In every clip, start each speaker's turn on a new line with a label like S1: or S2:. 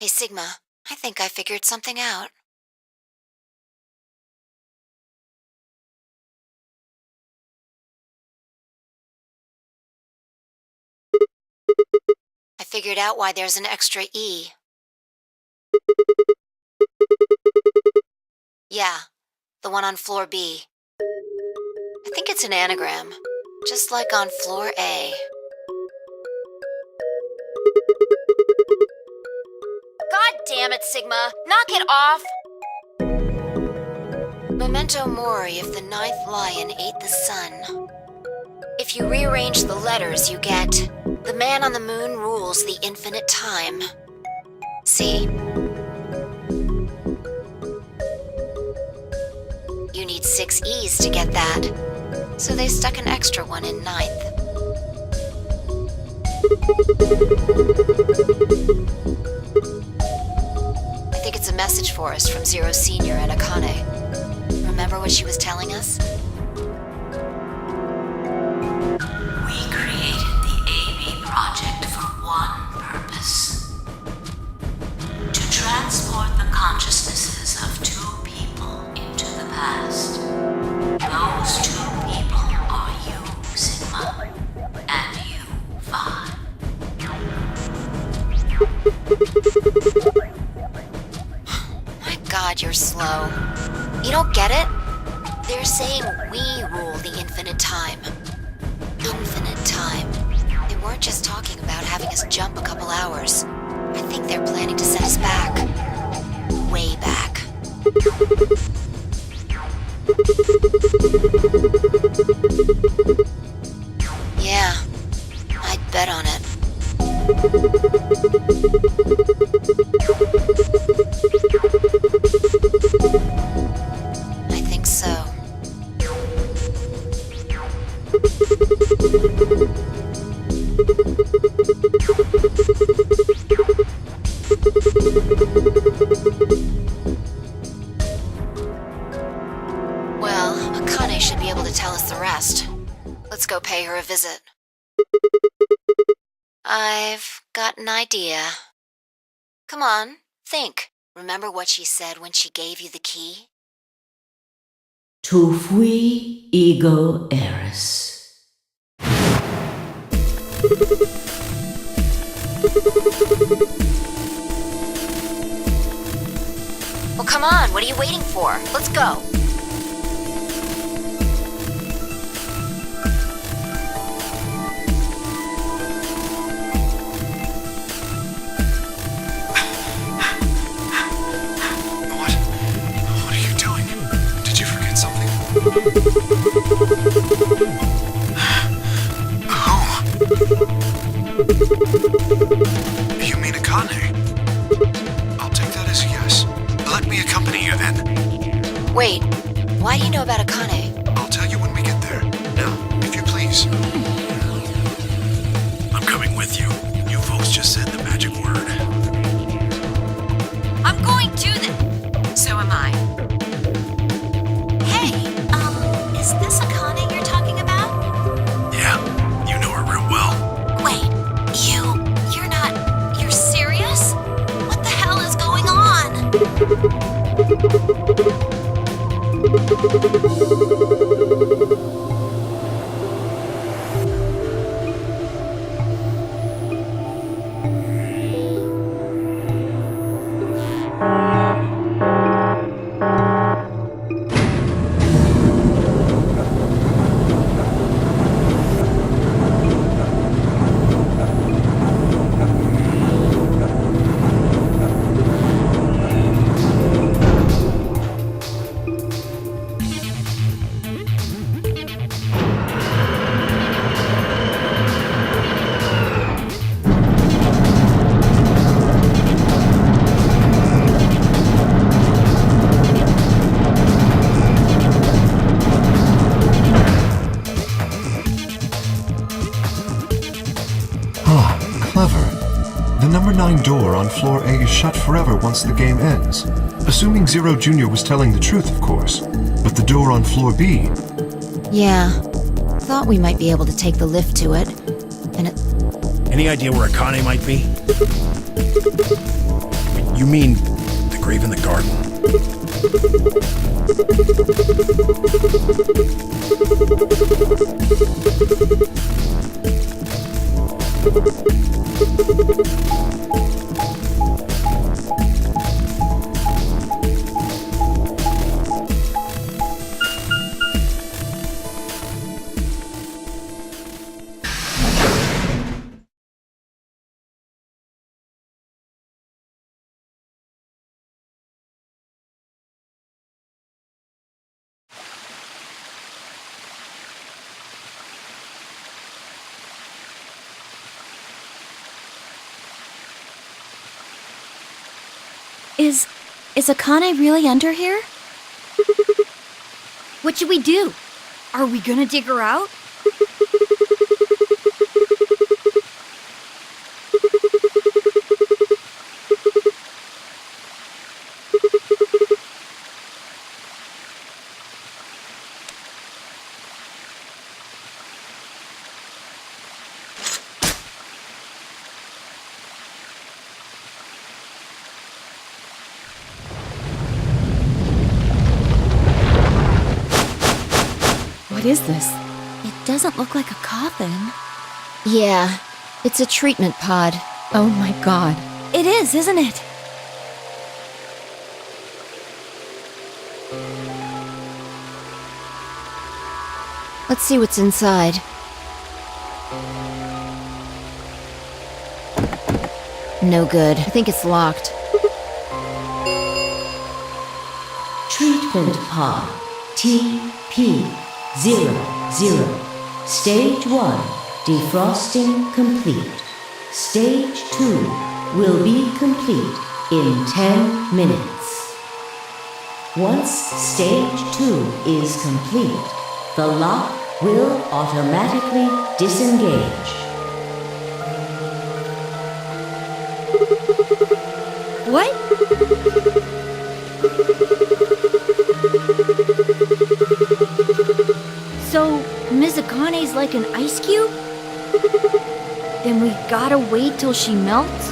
S1: Hey, Sigma, I think I figured something out. I figured out why there's an extra E. Yeah, the one on floor B. I think it's an anagram, just like on floor A. God damn it, Sigma! Knock it off! Memento mori if the ninth lion ate the sun. If you rearrange the letters, you get, the man on the moon rules the infinite time. See? You need 6 E's to get that, so they stuck an extra one in ninth. I think it's a message for us from Zero Senior and Akane. Remember what she was telling us?
S2: We created the AB project for one purpose. To transport the consciousnesses of 2 people into the past. Those 2 people are you, Sigma, and you, Vi.
S1: My God, you're slow. You don't get it? They're saying we rule the infinite time. Infinite time. They weren't just talking about having us jump a couple hours. I think they're planning to send us back. Way back. Yeah, I'd bet on it. I think so. Well, Akane should be able to tell us the rest. Let's go pay her a visit. I've got an idea. Come on, think. Remember what she said when she gave you the key?
S2: Tu fui ego eris.
S1: Well, come on, what are you waiting for? Let's go.
S3: What are you doing? Did you forget something? You mean Akane? I'll take that as a yes. Let me accompany you then.
S1: Wait, why do you know about Akane?
S3: I'll tell you when we get there. Now, if you please. I'm coming with you. You folks just said the magic word.
S1: I'm going to then. So am I. Hey, is this Akane you're talking about?
S3: Yeah, you know her real well.
S1: Wait, you're serious? What the hell is going on?
S3: The number 9 door on floor A is shut forever once the game ends. Assuming Zero Jr. was telling the truth, of course. But the door on floor B...
S1: Yeah, thought we might be able to take the lift to it. And
S4: Any idea where Akane might be? You mean the grave in the garden?
S5: Is Akane really under here? What should we do? Are we gonna dig her out? What is this? It doesn't look like a coffin.
S1: Yeah, it's a treatment pod.
S5: Oh my god. It is, isn't it?
S1: Let's see what's inside. No good. I think it's locked.
S2: Treatment pod TP00. Stage 1 defrosting complete. Stage 2 will be complete in 10 minutes. Once stage 2 is complete, the lock will automatically disengage.
S5: What? So, Ms. Akane's like an ice cube? Then we gotta wait till she melts?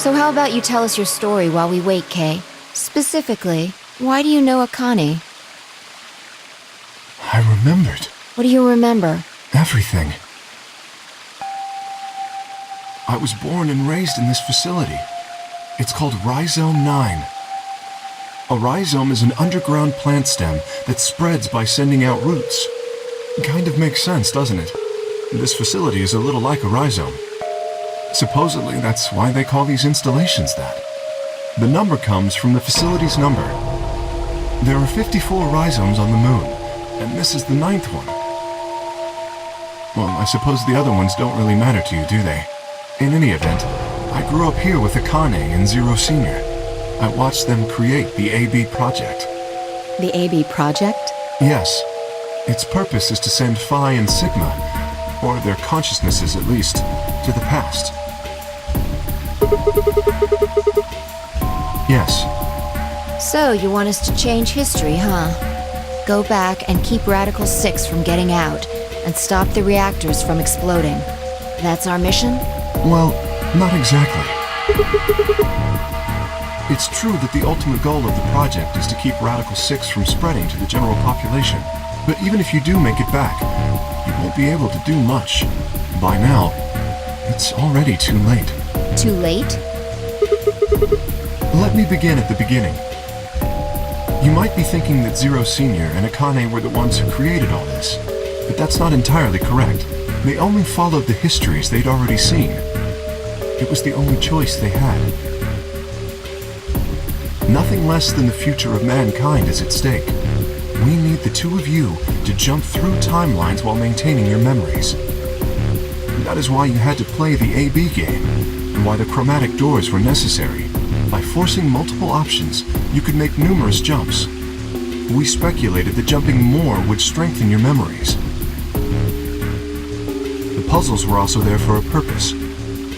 S1: So how about you tell us your story while we wait, Kay? Specifically, why do you know Akane?
S3: I remembered.
S1: What do you remember?
S3: Everything. I was born and raised in this facility. It's called Rhizome 9. A rhizome is an underground plant stem that spreads by sending out roots. Kind of makes sense, doesn't it? This facility is a little like a rhizome. Supposedly, that's why they call these installations that. The number comes from the facility's number. There are 54 rhizomes on the moon, and this is the 9th one. Well, I suppose the other ones don't really matter to you, do they? In any event, I grew up here with Akane and Zero Senior. I watched them create the AB project.
S5: The AB project?
S3: Yes. Its purpose is to send Phi and Sigma, or their consciousnesses at least, to the past. Yes.
S1: So, you want us to change history, huh? Go back and keep Radical 6 from getting out, and stop the reactors from exploding. That's our mission?
S3: Well, not exactly. It's true that the ultimate goal of the project is to keep Radical 6 from spreading to the general population. But even if you do make it back, you won't be able to do much. By now, it's already too late.
S1: Too late?
S3: Let me begin at the beginning. You might be thinking that Zero Senior and Akane were the ones who created all this, but that's not entirely correct. They only followed the histories they'd already seen. It was the only choice they had. Nothing less than the future of mankind is at stake. We need the two of you to jump through timelines while maintaining your memories. That is why you had to play the AB game, and why the chromatic doors were necessary. By forcing multiple options, you could make numerous jumps. We speculated that jumping more would strengthen your memories. The puzzles were also there for a purpose.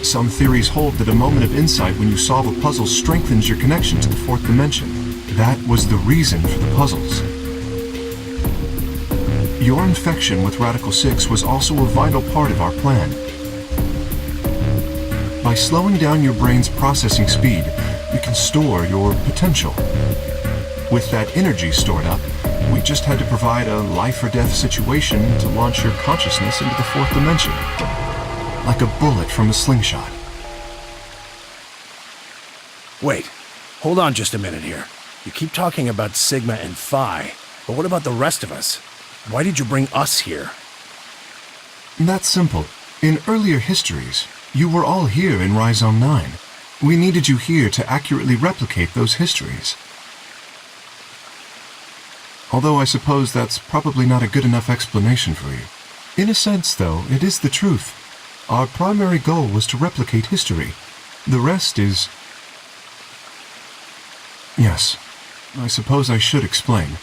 S3: Some theories hold that a moment of insight when you solve a puzzle strengthens your connection to the fourth dimension. That was the reason for the puzzles. Your infection with Radical 6 was also a vital part of our plan. By slowing down your brain's processing speed, you can store your potential. With that energy stored up, we just had to provide a life or death situation to launch your consciousness into the fourth dimension. Like a bullet from a slingshot.
S4: Wait, hold on just a minute here. You keep talking about Sigma and Phi, but what about the rest of us? Why did you bring us here?
S3: That's simple. In earlier histories, you were all here in Rhizome 9. We needed you here to accurately replicate those histories. Although I suppose that's probably not a good enough explanation for you. In a sense, though, it is the truth. Our primary goal was to replicate history. The rest is... Yes, I suppose I should explain.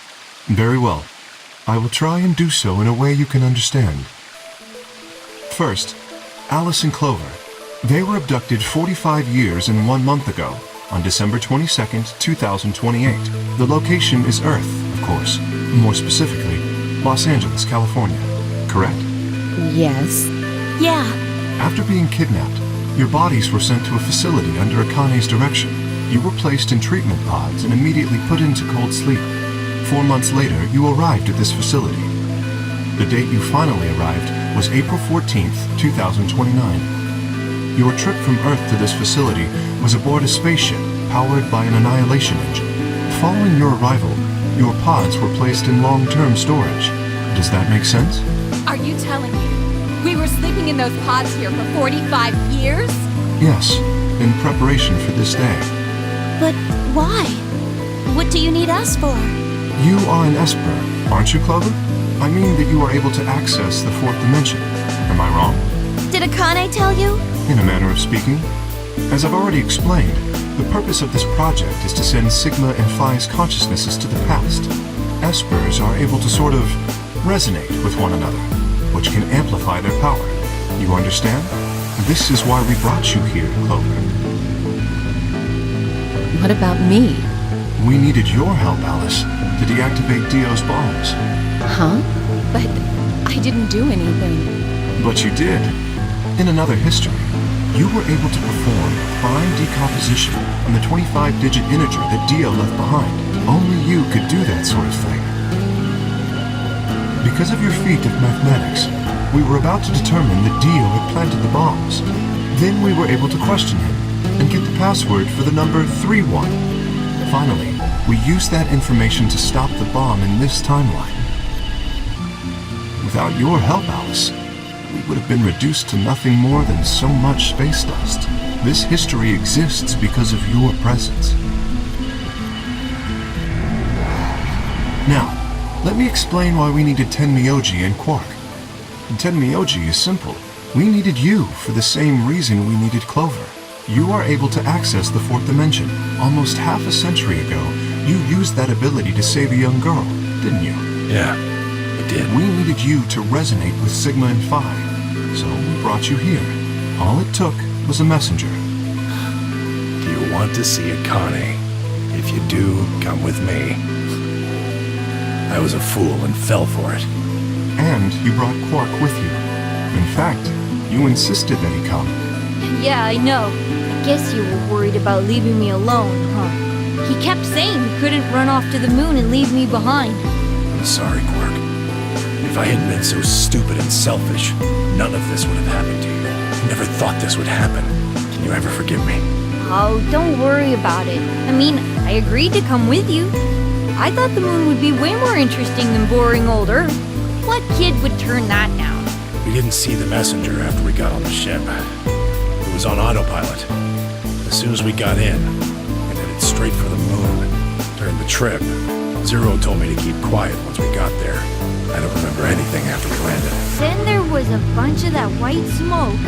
S3: Very well. I will try and do so in a way you can understand. First, Alice and Clover. They were abducted 45 years and 1 month ago, on December 22nd, 2028. The location is Earth, of course. More specifically, Los Angeles, California. Correct?
S2: Yes.
S5: Yeah.
S3: After being kidnapped, your bodies were sent to a facility under Akane's direction. You were placed in treatment pods and immediately put into cold sleep. 4 months later, you arrived at this facility. The date you finally arrived was April 14th, 2029. Your trip from Earth to this facility was aboard a spaceship powered by an annihilation engine. Following your arrival, your pods were placed in long-term storage. Does that make sense?
S6: Are you telling me we were sleeping in those pods here for 45 years?
S3: Yes, in preparation for this day.
S5: But why? What do you need us for?
S3: You are an Esper, aren't you, Clover? I mean that you are able to access the fourth dimension. Am I wrong?
S5: Did Akane tell you?
S3: In a manner of speaking. As I've already explained, the purpose of this project is to send Sigma and Phi's consciousnesses to the past. Espers are able to sort of resonate with one another, which can amplify their power. You understand? This is why we brought you here, Clover.
S2: What about me?
S3: We needed your help, Alice, to deactivate Dio's bombs.
S2: Huh?
S6: But I didn't do anything.
S3: But you did. In another history, you were able to perform fine decomposition on the 25-digit integer that Dio left behind. Only you could do that sort of thing. Because of your feat of mathematics, we were about to determine that Dio had planted the bombs. Then we were able to question him and get the password for the number 31. Finally, we used that information to stop the bomb in this timeline. Without your help, Alice, we would have been reduced to nothing more than so much space dust. This history exists because of your presence. Now, let me explain why we needed Tenmyoji and Quark. Tenmyoji is simple. We needed you for the same reason we needed Clover. You are able to access the fourth dimension. Almost half a century ago, you used that ability to save a young girl, didn't you?
S4: Yeah, we did.
S3: We needed you to resonate with Sigma and Phi, so we brought you here. All it took was a messenger.
S4: Do you want to see Akane? If you do, come with me. I was a fool and fell for it.
S3: And you brought Quark with you. In fact, you insisted that he come.
S5: Yeah, I know. I guess you were worried about leaving me alone, huh? He kept saying he couldn't run off to the moon and leave me behind.
S4: I'm sorry, Quark. If I hadn't been so stupid and selfish, none of this would have happened to you. I never thought this would happen. Can you ever forgive me?
S5: Oh, don't worry about it. I mean, I agreed to come with you. I thought the moon would be way more interesting than boring old Earth. What kid would turn that down?
S4: We didn't see the messenger after we got on the ship. It was on autopilot. As soon as we got in, and headed straight for the moon. During the trip, Zero told me to keep quiet once we got there. I don't remember anything after we landed.
S5: Then there was a bunch of that white smoke,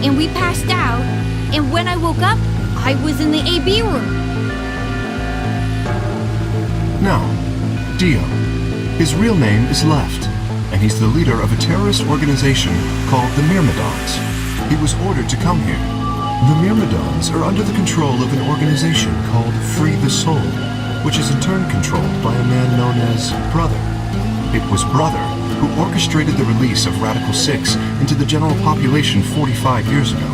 S5: and we passed out, and when I woke up, I was in the AB room.
S3: Now, Dio. His real name is Left, and he's the leader of a terrorist organization called the Myrmidons. He was ordered to come here. The Myrmidons are under the control of an organization called Free the Soul, which is in turn controlled by a man known as Brother. It was Brother who orchestrated the release of Radical 6 into the general population 45 years ago.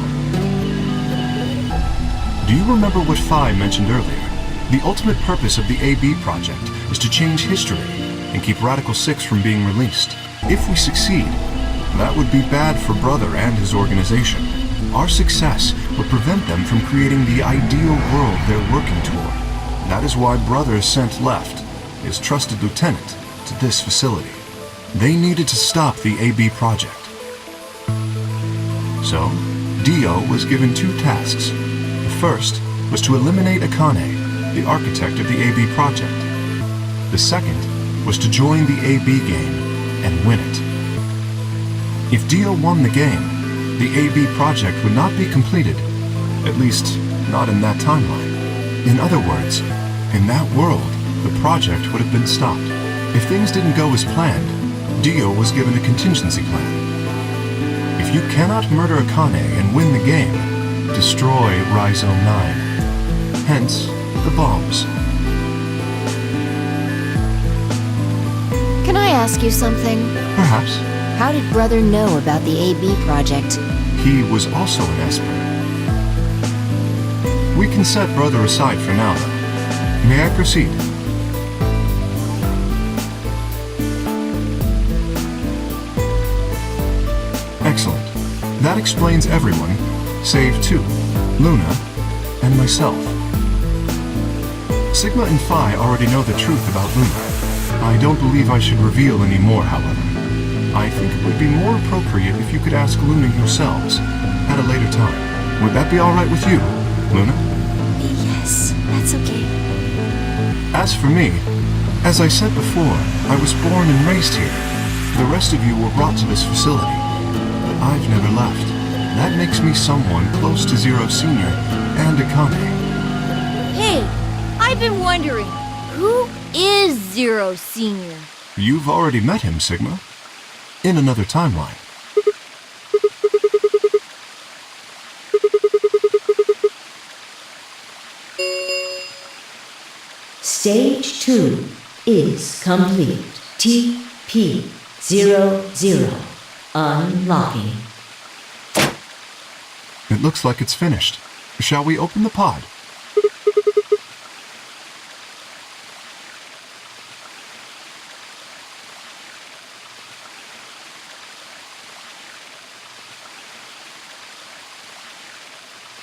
S3: Do you remember what Phi mentioned earlier? The ultimate purpose of the AB project is to change history and keep Radical 6 from being released. If we succeed, that would be bad for Brother and his organization. Our success would prevent them from creating the ideal world they're working toward. That is why Brother sent Left, his trusted lieutenant, to this facility. They needed to stop the AB project. So, Dio was given 2 tasks. The first was to eliminate Akane, the architect of the AB project. The second was to join the AB game and win it. If Dio won the game, the AB project would not be completed, at least not in that timeline. In other words, in that world, the project would have been stopped. If things didn't go as planned, Dio was given a contingency plan. If you cannot murder Akane and win the game, destroy Rhizome 9. Hence, the bombs.
S2: Can I ask you something?
S3: Perhaps.
S2: How did Brother know about the AB project?
S3: He was also an Esper. We can set Brother aside for now, though. May I proceed? Excellent. That explains everyone, save 2, Luna and myself. Sigma and Phi already know the truth about Luna. I don't believe I should reveal any more, however. I think it would be more appropriate if you could ask Luna yourselves at a later time. Would that be all right with you, Luna?
S2: Yes, that's okay.
S3: As for me, as I said before, I was born and raised here. The rest of you were brought to this facility, but I've never left. That makes me someone close to Zero Senior and Akane.
S5: Hey, I've been wondering, who is Zero Senior?
S3: You've already met him, Sigma. In another timeline.
S7: Stage 2 is complete. TP00 unlocking.
S3: It looks like it's finished. Shall we open the pod?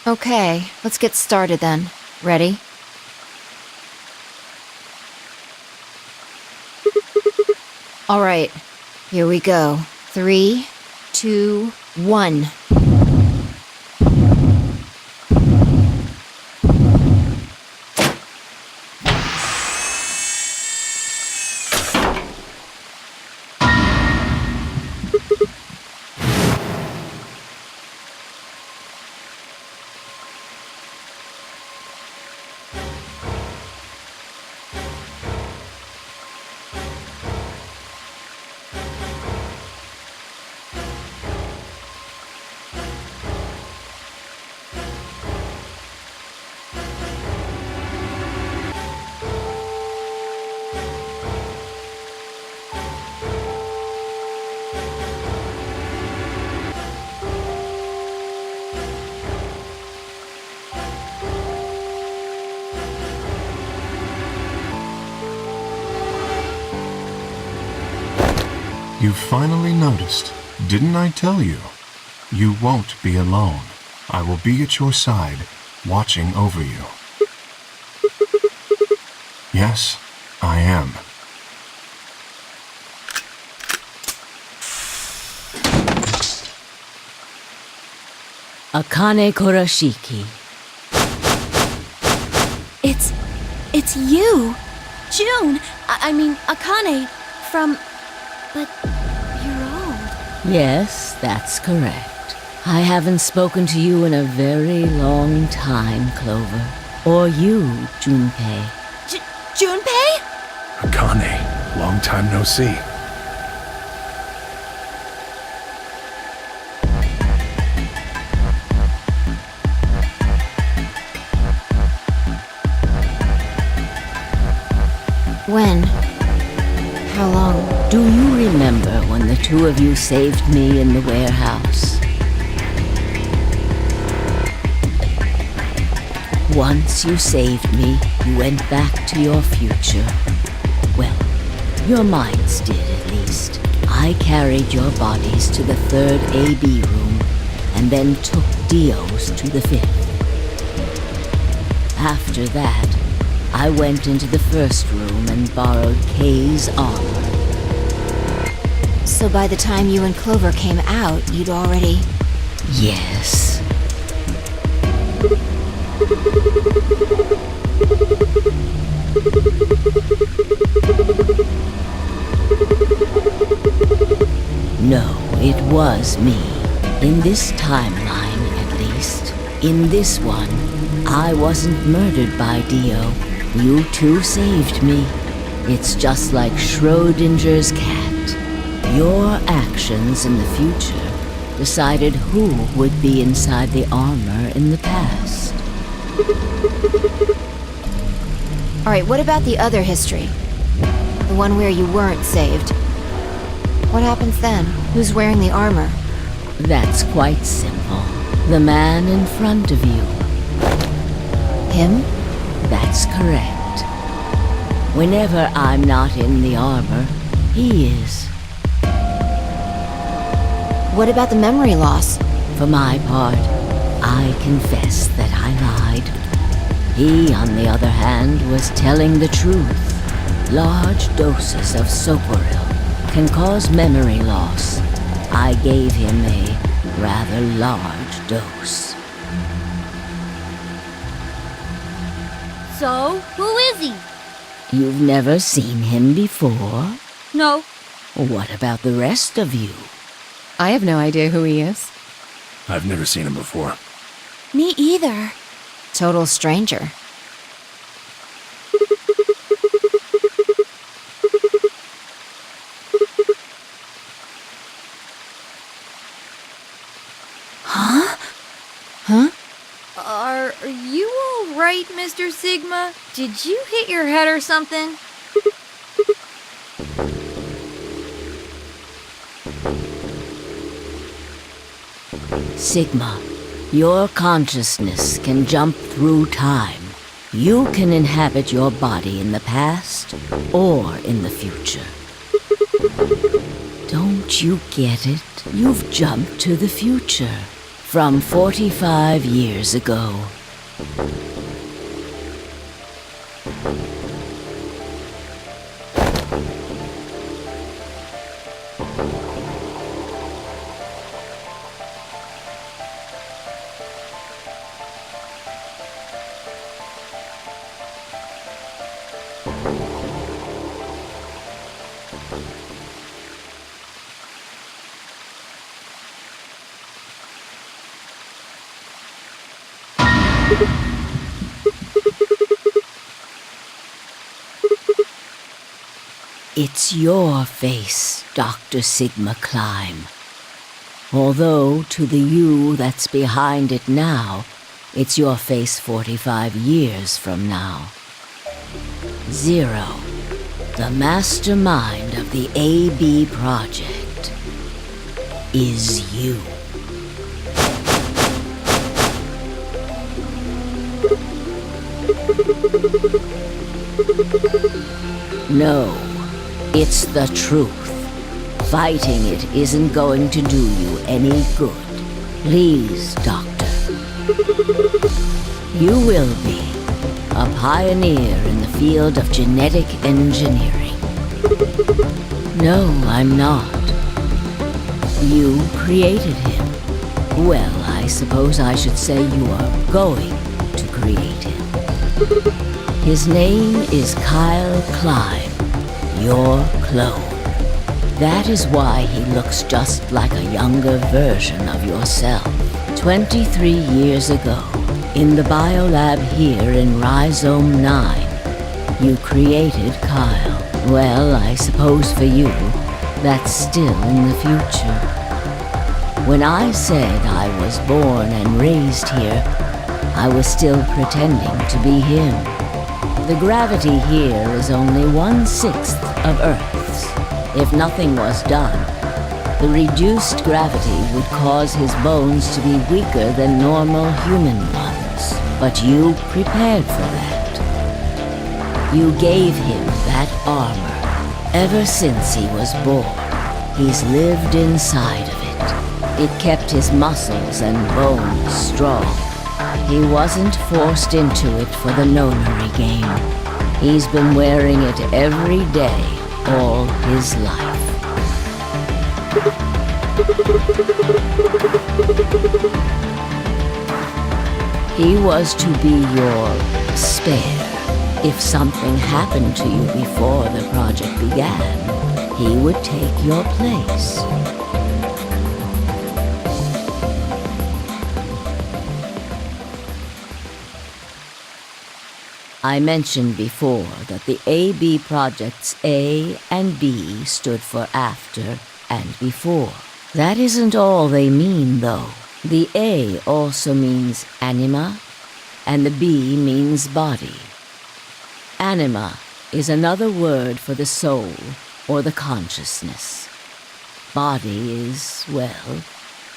S2: Okay, let's get started then. Ready? All right, here we go. 3, 2, 1.
S3: You finally noticed. Didn't I tell you? You won't be alone. I will be at your side, watching over you. Yes, I am.
S7: Akane Kurashiki.
S6: It's you! June! I mean, Akane, from... But you're old.
S7: Yes, that's correct. I haven't spoken to you in a very long time, Clover. Or you, Junpei.
S6: Junpei?
S4: Akane, long time no see.
S2: When? How long?
S7: Do you remember when the two of you saved me in the warehouse? Once you saved me, you went back to your future. Well, your minds did at least. I carried your bodies to the third AB room, and then took Dio's to the fifth. After that, I went into the first room and borrowed Kay's armor.
S2: So by the time you and Clover came out, you'd already...
S7: Yes. No, it was me. In this timeline, at least. In this one, I wasn't murdered by Dio. You two saved me. It's just like Schrodinger's cat. Your actions in the future decided who would be inside the armor in the past.
S2: Alright, what about the other history? The one where you weren't saved. What happens then? Who's wearing the armor?
S7: That's quite simple. The man in front of you.
S2: Him?
S7: That's correct. Whenever I'm not in the armor, he is.
S2: What about the memory loss?
S7: For my part, I confess that I lied. He, on the other hand, was telling the truth. Large doses of soporil can cause memory loss. I gave him a rather large dose.
S5: So, who is he?
S7: You've never seen him before?
S5: No.
S7: What about the rest of you?
S6: I have no idea who he is.
S4: I've never seen him before.
S2: Me either. Total stranger. Huh? Huh?
S5: Are you all right, Mr. Sigma? Did you hit your head or something?
S7: Sigma, your consciousness can jump through time. You can inhabit your body in the past or in the future. Don't you get it? You've jumped to the future from 45 years ago. It's your face, Dr. Sigma Climb. Although to the you that's behind it now, it's your face 45 years from now. Zero, the mastermind of the AB project, is you. No, it's the truth. Fighting it isn't going to do you any good. Please, Doctor. You will be a pioneer in the field of genetic engineering. No, I'm not. You created him. Well, I suppose I should say you are going to create him. His name is Kyle Klein, your clone. That is why he looks just like a younger version of yourself. 23 years ago, in the biolab here in Rhizome 9, you created Kyle. Well, I suppose for you, that's still in the future. When I said I was born and raised here, I was still pretending to be him. The gravity here is only 1/6 of Earth's. If nothing was done, the reduced gravity would cause his bones to be weaker than normal human ones. But you prepared for that. You gave him that armor. Ever since he was born, he's lived inside of it. It kept his muscles and bones strong. He wasn't forced into it for the Nonary Game. He's been wearing it every day, all his life. He was to be your spare. If something happened to you before the project began, he would take your place. I mentioned before that the AB projects A and B stood for after and before. That isn't all they mean, though. The A also means anima, and the B means body. Anima is another word for the soul or the consciousness. Body is, well,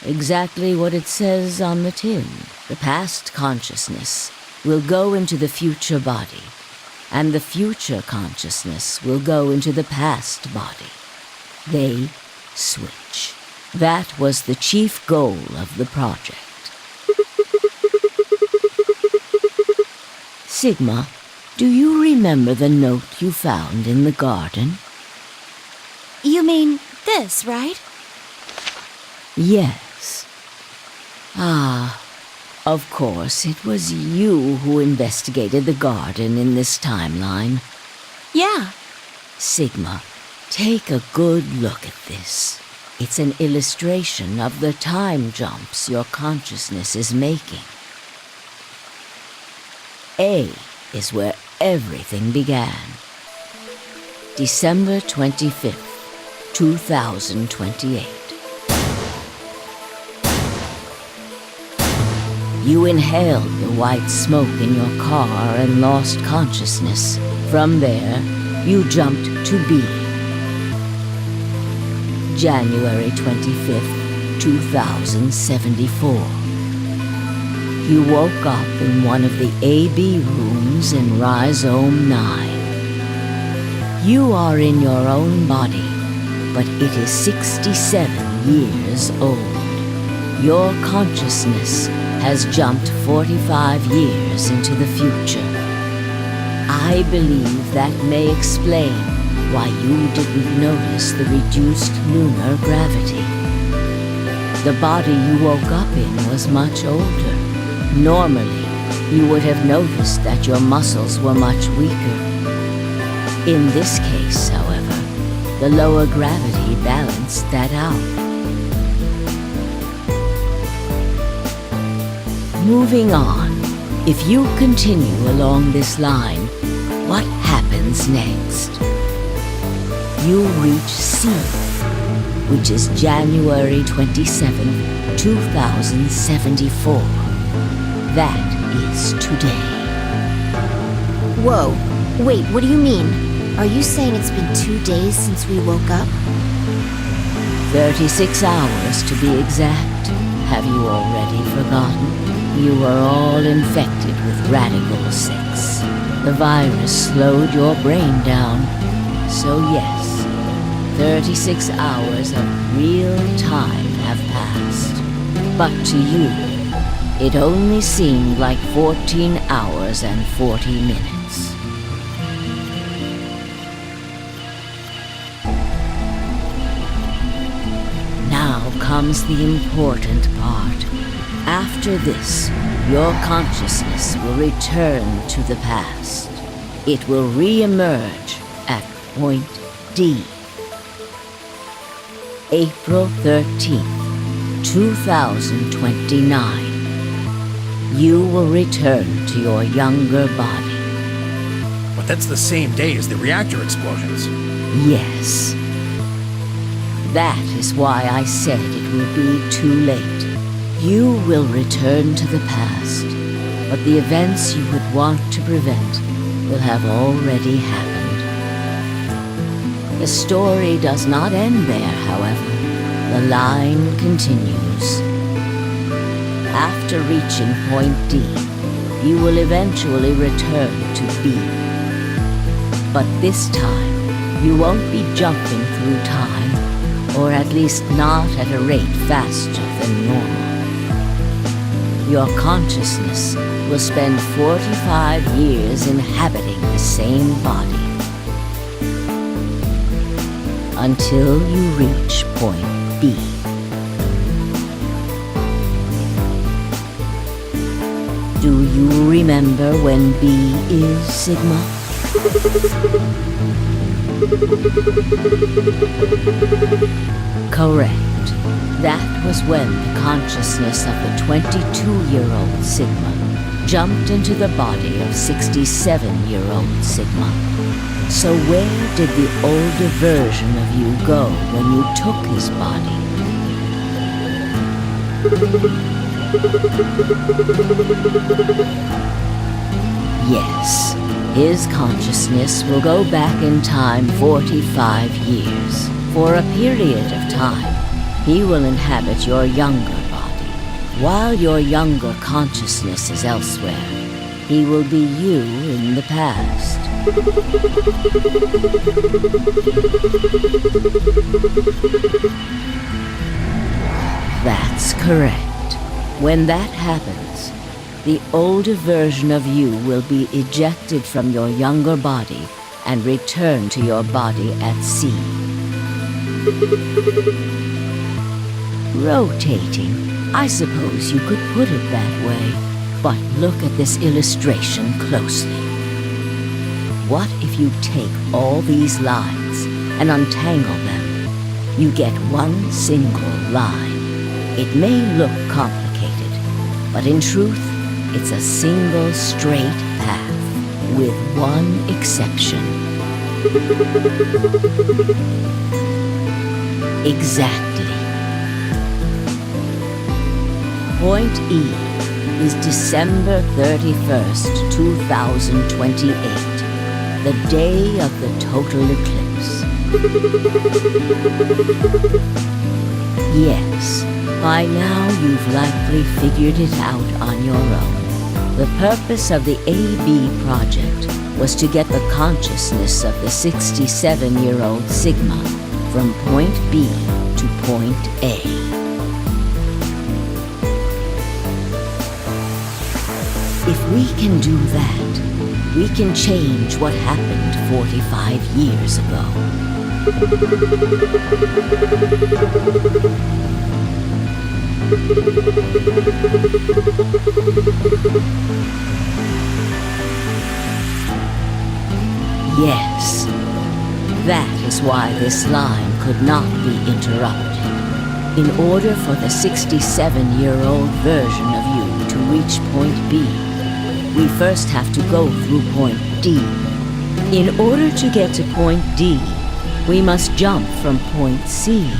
S7: exactly what it says on the tin. The past consciousness will go into the future body, and the future consciousness will go into the past body. They switch. That was the chief goal of the project. Sigma, do you remember the note you found in the garden?
S2: You mean this, right?
S7: Yes. Ah, of course, it was you who investigated the garden in this timeline.
S2: Yeah.
S7: Sigma, take a good look at this. It's an illustration of the time jumps your consciousness is making. A is where everything began. December 25th, 2028. You inhaled the white smoke in your car and lost consciousness. From there, you jumped to B. January 25th, 2074. You woke up in one of the AB rooms in Rhizome 9. You are in your own body, but it is 67 years old. Your consciousness has jumped 45 years into the future. I believe that may explain why you didn't notice the reduced lunar gravity. The body you woke up in was much older. Normally, you would have noticed that your muscles were much weaker. In this case, however, the lower gravity balanced that out. Moving on, if you continue along this line, what happens next? You reach C, which is January 27, 2074. That is today.
S2: Whoa. Wait, what do you mean? Are you saying it's been 2 days since we woke up?
S7: 36 hours to be exact. Have you already forgotten? You were all infected with Radical 6. The virus slowed your brain down. So yes, 36 hours of real time have passed. But to you, it only seemed like 14 hours and 40 minutes. Now comes the important part. After this, your consciousness will return to the past. It will re-emerge at point D. April 13th, 2029. You will return to your younger body.
S4: But that's the same day as the reactor explosions.
S7: Yes. That is why I said it will be too late. You will return to the past, but the events you would want to prevent will have already happened. The story does not end there, however. The line continues. After reaching point D, you will eventually return to B. But this time, you won't be jumping through time, or at least not at a rate faster than normal. Your consciousness will spend 45 years inhabiting the same body, until you reach point B. Do you remember when B is Sigma? Correct. That was when the consciousness of the 22-year-old Sigma jumped into the body of 67-year-old Sigma. So where did the older version of you go when you took his body? Yes, his consciousness will go back in time 45 years. For a period of time, he will inhabit your younger body. While your younger consciousness is elsewhere, he will be you in the past. That's correct. When that happens, the older version of you will be ejected from your younger body and return to your body at C. Rotating, I suppose you could put it that way. But look at this illustration closely. What if you take all these lines and untangle them? You get one single line. It may look complicated, but in truth, it's a single straight path, with one exception. Exactly. Point E is December 31st, 2028, the day of the total eclipse. Yes, by now you've likely figured it out on your own. The purpose of the AB project was to get the consciousness of the 67-year-old Sigma from point B to point A. If we can do that, we can change what happened 45 years ago. Yes, that is why this line could not be interrupted. In order for the 67-year-old version of you to reach point B, we first have to go through point D. In order to get to point D, we must jump from point C.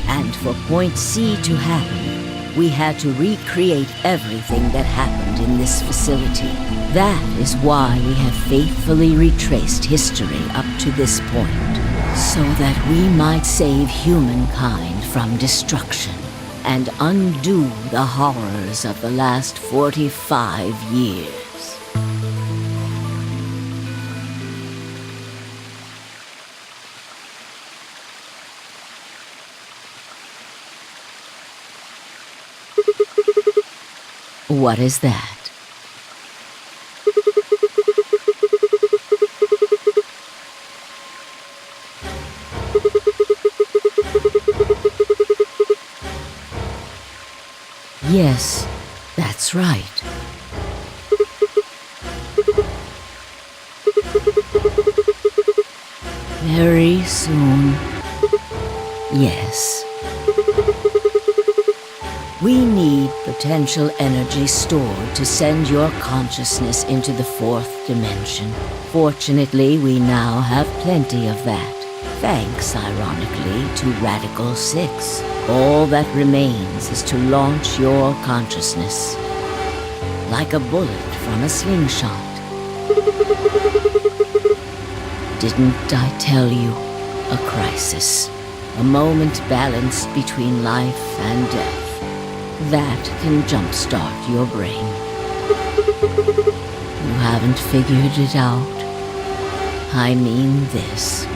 S7: And for point C to happen, we had to recreate everything that happened in this facility. That is why we have faithfully retraced history up to this point, so that we might save humankind from destruction and undo the horrors of the last 45 years. What is that? Yes, that's right. Very soon. Yes. We need potential energy stored to send your consciousness into the fourth dimension. Fortunately, we now have plenty of that. Thanks, ironically, to Radical 6. All that remains is to launch your consciousness. Like a bullet from a slingshot. Didn't I tell you? A crisis. A moment balanced between life and death. That can jumpstart your brain. You haven't figured it out. I mean this.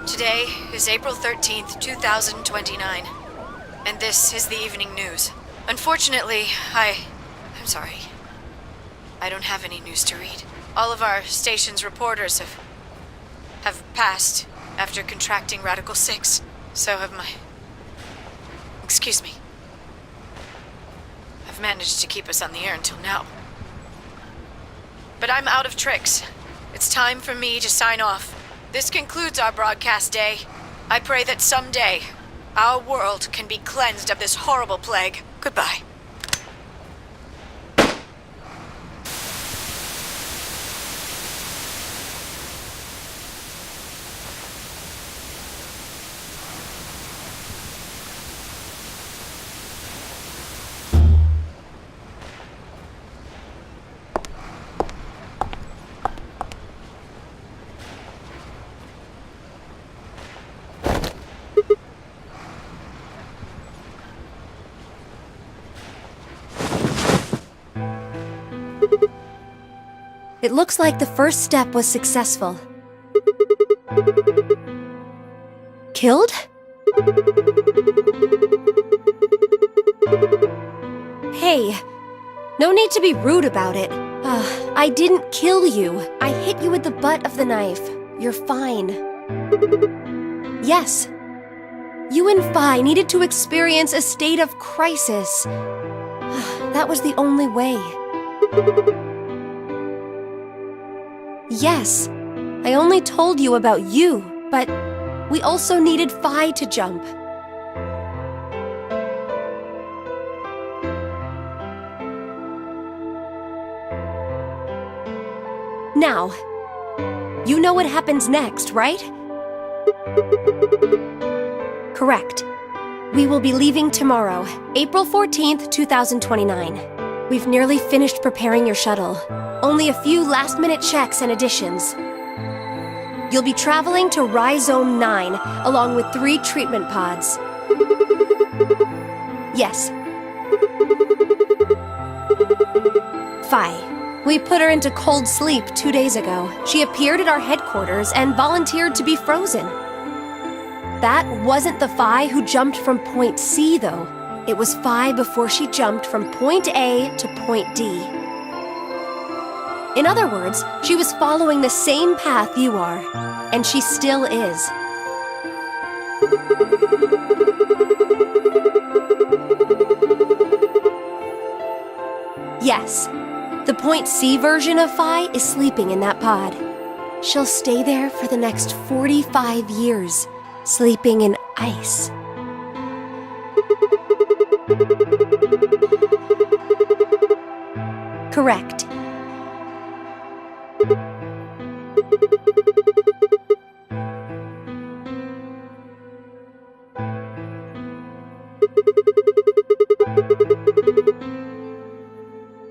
S2: Today is April 13th, 2029, and this is the evening news. Unfortunately, I'm sorry. I don't have any news to read. All of our station's reporters have passed after contracting Radical 6. So have my... Excuse me. I've managed to keep us on the air until now. But I'm out of tricks. It's time for me to sign off. This concludes our broadcast day. I pray that someday our world can be cleansed of this horrible plague. Goodbye.
S8: It looks like the first step was successful. Killed? Hey, no need to be rude about it. I didn't kill you. I hit you with the butt of the knife. You're fine. Yes. You and Phi needed to experience a state of crisis. That was the only way. Yes, I only told you about you, but we also needed Phi to jump. Now, you know what happens next, right? Correct. We will be leaving tomorrow, April 14th, 2029. We've nearly finished preparing your shuttle. Only a few last-minute checks and additions. You'll be traveling to Rhizome 9, along with 3 treatment pods. Yes. Phi. We put her into cold sleep 2 days ago. She appeared at our headquarters and volunteered to be frozen. That wasn't the Phi who jumped from Point C, though. It was Phi before she jumped from Point A to Point D. In other words, she was following the same path you are, and she still is. Yes, the Point C version of Phi is sleeping in that pod. She'll stay there for the next 45 years, sleeping in ice. Correct.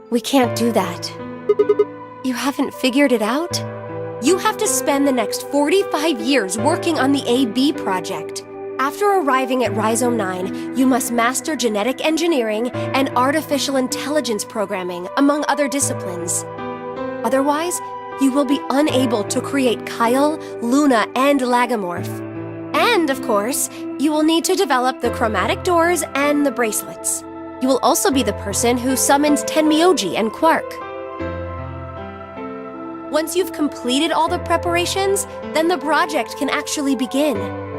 S8: We can't do that. You haven't figured it out? You have to spend the next 45 years working on the AB project. After arriving at Rhizome 9, you must master genetic engineering and artificial intelligence programming, among other disciplines. Otherwise, you will be unable to create Kyle, Luna, and Lagomorph. And, of course, you will need to develop the chromatic doors and the bracelets. You will also be the person who summons Tenmyoji and Quark. Once you've completed all the preparations, then the project can actually begin.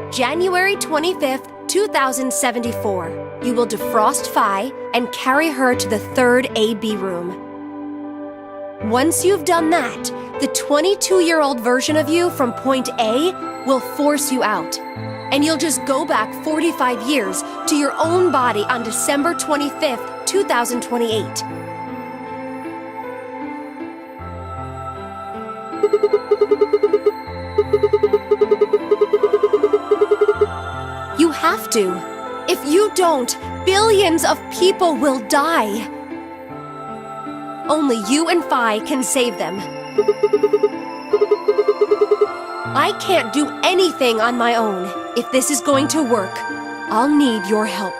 S8: January 25th, 2074. You will defrost Phi and carry her to the 3rd AB room. Once you've done that, the 22-year-old version of you from Point A will force you out. And you'll just go back 45 years to your own body on December 25th, 2028. You have to. If you don't, billions of people will die. Only you and Phi can save them. I can't do anything on my own. If this is going to work, I'll need your help.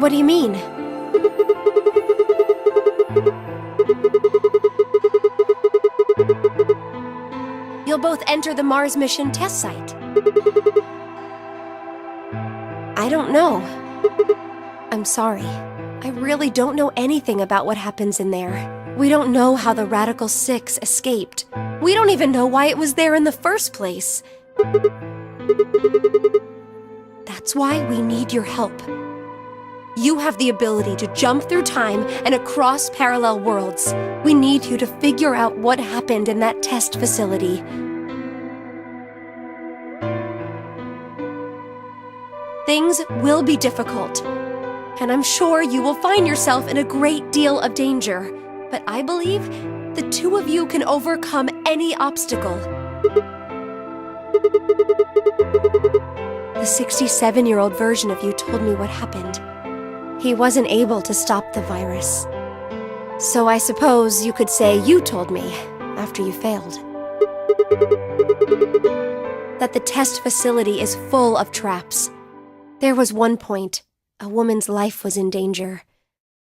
S8: What do you mean? You'll both enter the Mars mission test site. I don't know. I'm sorry. I really don't know anything about what happens in there. We don't know how the Radical 6 escaped. We don't even know why it was there in the first place. That's why we need your help. You have the ability to jump through time and across parallel worlds. We need you to figure out what happened in that test facility. Things will be difficult, and I'm sure you will find yourself in a great deal of danger. But I believe the two of you can overcome any obstacle. The 67-year-old version of you told me what happened. He wasn't able to stop the virus. So I suppose you could say you told me after you failed. That but the test facility is full of traps. There was one point, a woman's life was in danger.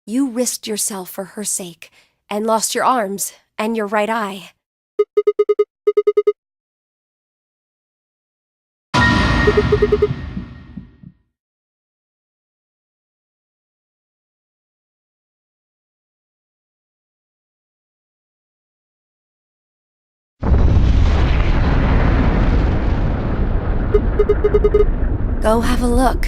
S8: You risked yourself for her sake, and lost your arms and your right eye. Go have a look.